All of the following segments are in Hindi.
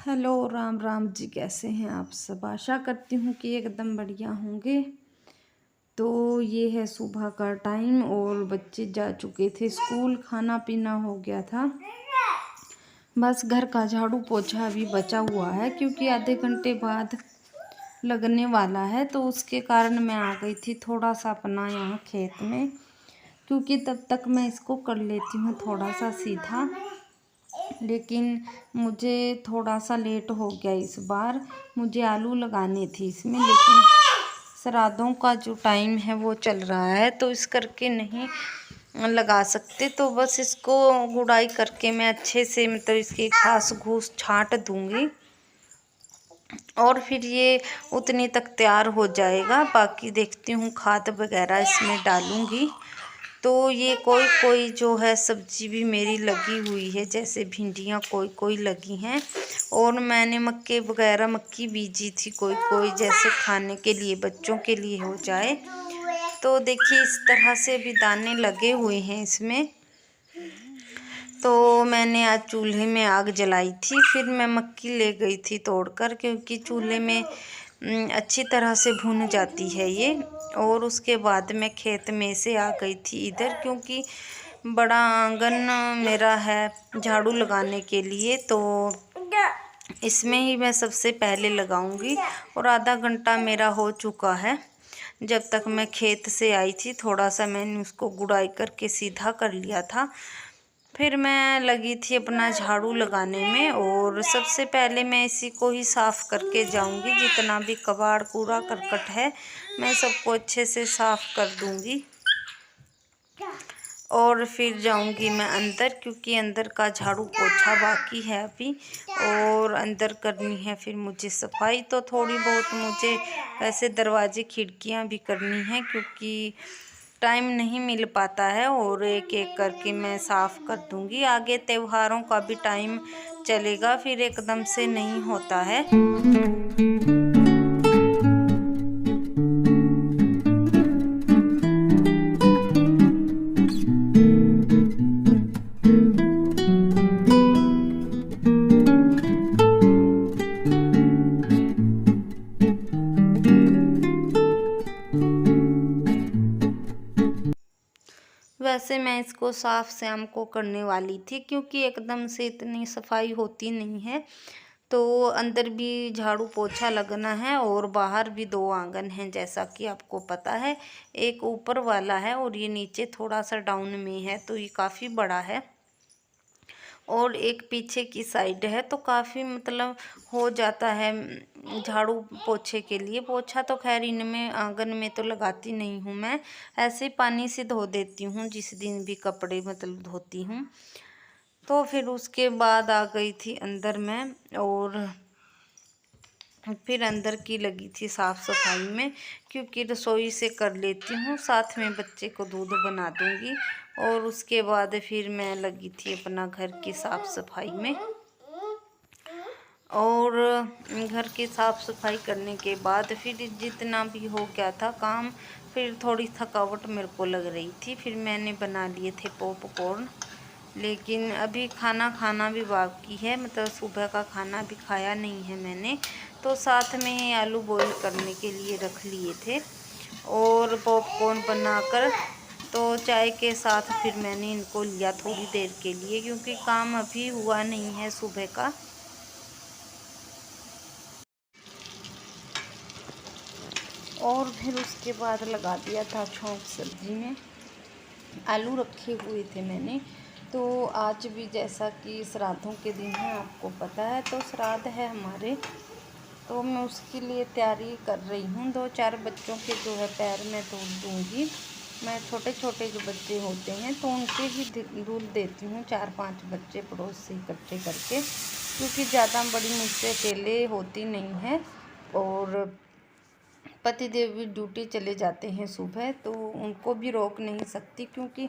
हेलो, राम राम जी। कैसे हैं आप सब? आशा करती हूँ कि एकदम बढ़िया होंगे। तो ये है सुबह का टाइम और बच्चे जा चुके थे स्कूल, खाना पीना हो गया था। बस घर का झाड़ू पोछा अभी बचा हुआ है क्योंकि आधे घंटे बाद लगने वाला है। तो उसके कारण मैं आ गई थी थोड़ा सा अपना यहाँ खेत में, क्योंकि तब तक मैं इसको कर लेती हूँ थोड़ा सा सीधा। लेकिन मुझे थोड़ा सा लेट हो गया इस बार। मुझे आलू लगाने थे इसमें, लेकिन श्राद्धों का जो टाइम है वो चल रहा है तो इस करके नहीं लगा सकते। तो बस इसको गुड़ाई करके मैं अच्छे से मतलब इसकी घास घूस छांट दूंगी और फिर ये उतनी तक तैयार हो जाएगा। बाकी देखती हूँ खाद वगैरह इसमें डालूंगी। तो ये कोई कोई जो है सब्जी भी मेरी लगी हुई है, जैसे भिंडियाँ कोई कोई लगी हैं। और मैंने मक्के वगैरह मक्की बीजी थी कोई कोई, जैसे खाने के लिए बच्चों के लिए हो जाए। तो देखिए इस तरह से भी दाने लगे हुए हैं इसमें। तो मैंने आज चूल्हे में आग जलाई थी, फिर मैं मक्की ले गई थी तोड़कर, क्योंकि चूल्हे में अच्छी तरह से भुन जाती है ये। और उसके बाद मैं खेत में से आ गई थी इधर, क्योंकि बड़ा आंगन मेरा है झाड़ू लगाने के लिए। तो इसमें ही मैं सबसे पहले लगाऊंगी। और आधा घंटा मेरा हो चुका है। जब तक मैं खेत से आई थी थोड़ा सा मैंने उसको गुड़ाई करके सीधा कर लिया था। फिर मैं लगी थी अपना झाड़ू लगाने में। और सबसे पहले मैं इसी को ही साफ़ करके जाऊंगी। जितना भी कबाड़ कूड़ा करकट है मैं सबको अच्छे से साफ़ कर दूंगी। और फिर जाऊंगी मैं अंदर, क्योंकि अंदर का झाड़ू पोछा बाकी है अभी। और अंदर करनी है फिर मुझे सफाई। तो थोड़ी बहुत मुझे ऐसे दरवाजे खिड़कियां भी करनी है, क्योंकि टाइम नहीं मिल पाता है। और एक एक करके मैं साफ़ कर दूंगी। आगे त्योहारों का भी टाइम चलेगा, फिर एकदम से नहीं होता है। वैसे मैं इसको साफ शाम को करने वाली थी, क्योंकि एकदम से इतनी सफाई होती नहीं है। तो अंदर भी झाड़ू पोछा लगना है और बाहर भी दो आंगन हैं, जैसा कि आपको पता है। एक ऊपर वाला है और ये नीचे थोड़ा सा डाउन में है, तो ये काफ़ी बड़ा है। और एक पीछे की साइड है, तो काफ़ी मतलब हो जाता है झाड़ू पोछे के लिए। पोछा तो खैर इनमें आंगन में तो लगाती नहीं हूँ मैं, ऐसे ही पानी से धो देती हूँ जिस दिन भी कपड़े मतलब धोती हूँ। तो फिर उसके बाद आ गई थी अंदर में। और फिर अंदर की लगी थी साफ़ सफाई में, क्योंकि रसोई से कर लेती हूँ, साथ में बच्चे को दूध बना दूँगी। और उसके बाद फिर मैं लगी थी अपना घर की साफ़ सफाई में। और घर की साफ़ सफाई करने के बाद फिर जितना भी हो गया था काम, फिर थोड़ी थकावट मेरे को लग रही थी। फिर मैंने बना लिए थे पॉपकॉर्न। लेकिन अभी खाना खाना भी बाकी है, मतलब सुबह का खाना भी खाया नहीं है मैंने। तो साथ में ही आलू बॉईल करने के लिए रख लिए थे और पॉपकॉर्न बनाकर तो चाय के साथ फिर मैंने इनको लिया थोड़ी देर के लिए, क्योंकि काम अभी हुआ नहीं है सुबह का। और फिर उसके बाद लगा दिया था छौंक सब्जी में। आलू रखे हुए थे मैंने। तो आज भी जैसा कि श्राद्धों के दिन है आपको पता है, तो श्राद्ध है हमारे। तो मैं उसके लिए तैयारी कर रही हूँ। 2-4 बच्चों के जो है पैर में धुल दूँगी। मैं छोटे छोटे जो बच्चे होते हैं तो उनके ही धुल देती हूँ, 4-5 बच्चे पड़ोस से इकट्ठे करके, क्योंकि ज़्यादा बड़ी मुझसे अकेले होती नहीं है। और पतिदेव भी ड्यूटी चले जाते हैं सुबह, तो उनको भी रोक नहीं सकती, क्योंकि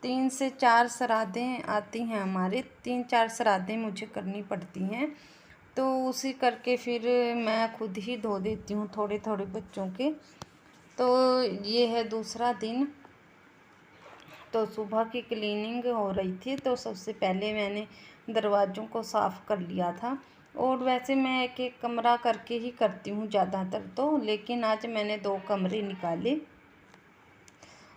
3 से 4 श्राद्धें आती हैं हमारे। 3-4 श्राद्धें मुझे करनी पड़ती हैं। तो उसी करके फिर मैं खुद ही धो देती हूँ थोड़े थोड़े बच्चों के। तो ये है दूसरा दिन। तो सुबह की क्लीनिंग हो रही थी, तो सबसे पहले मैंने दरवाज़ों को साफ़ कर लिया था। और वैसे मैं एक एक कमरा करके ही करती हूँ ज़्यादातर तो, लेकिन आज मैंने 2 कमरे निकाले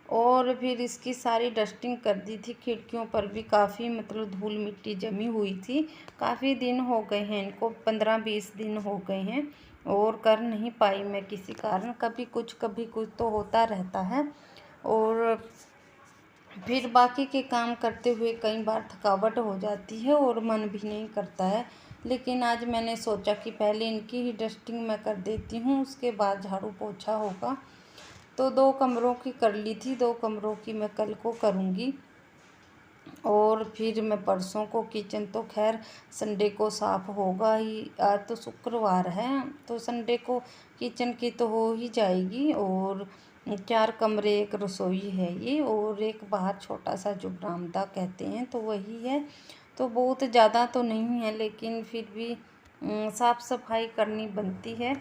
और फिर इसकी सारी डस्टिंग कर दी थी। खिड़कियों पर भी काफ़ी मतलब धूल मिट्टी जमी हुई थी। काफ़ी दिन हो गए हैं इनको, 15-20 दिन हो गए हैं और कर नहीं पाई मैं किसी कारण। कभी कुछ तो होता रहता है। और फिर बाकी के काम करते हुए कई बार थकावट हो जाती है और मन भी नहीं करता है। लेकिन आज मैंने सोचा कि पहले इनकी ही डस्टिंग मैं कर देती हूँ, उसके बाद झाड़ू पोछा होगा। तो 2 कमरों की कर ली थी, 2 कमरों की मैं कल को करूँगी। और फिर मैं परसों को, किचन तो खैर संडे को साफ़ होगा ही। आज तो शुक्रवार है, तो संडे को किचन की तो हो ही जाएगी। और 4 कमरे, एक रसोई है ये, और एक बाहर छोटा सा जो बरामदा कहते हैं तो वही है। तो बहुत ज़्यादा तो नहीं है, लेकिन फिर भी साफ़ सफाई करनी बनती है।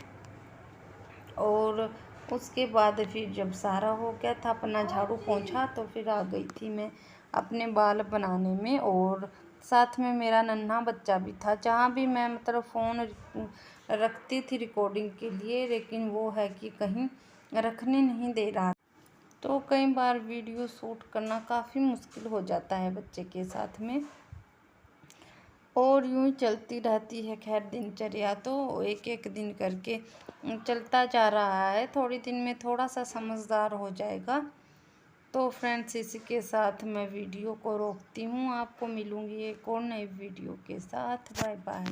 और उसके बाद फिर जब सारा हो गया था, अपना झाड़ू पोंछा, तो फिर आ गई थी मैं अपने बाल बनाने में। और साथ में मेरा नन्हा बच्चा भी था। जहाँ भी मैं मतलब फ़ोन रखती थी रिकॉर्डिंग के लिए, लेकिन वो है कि कहीं रखने नहीं दे रहा। तो कई बार वीडियो शूट करना काफ़ी मुश्किल हो जाता है बच्चे के साथ में। और यूँ ही चलती रहती है खैर दिनचर्या, तो एक एक दिन करके चलता जा रहा है। थोड़ी दिन में थोड़ा सा समझदार हो जाएगा। तो फ्रेंड्स, इसी के साथ मैं वीडियो को रोकती हूँ। आपको मिलूँगी एक और नई वीडियो के साथ। Bye bye.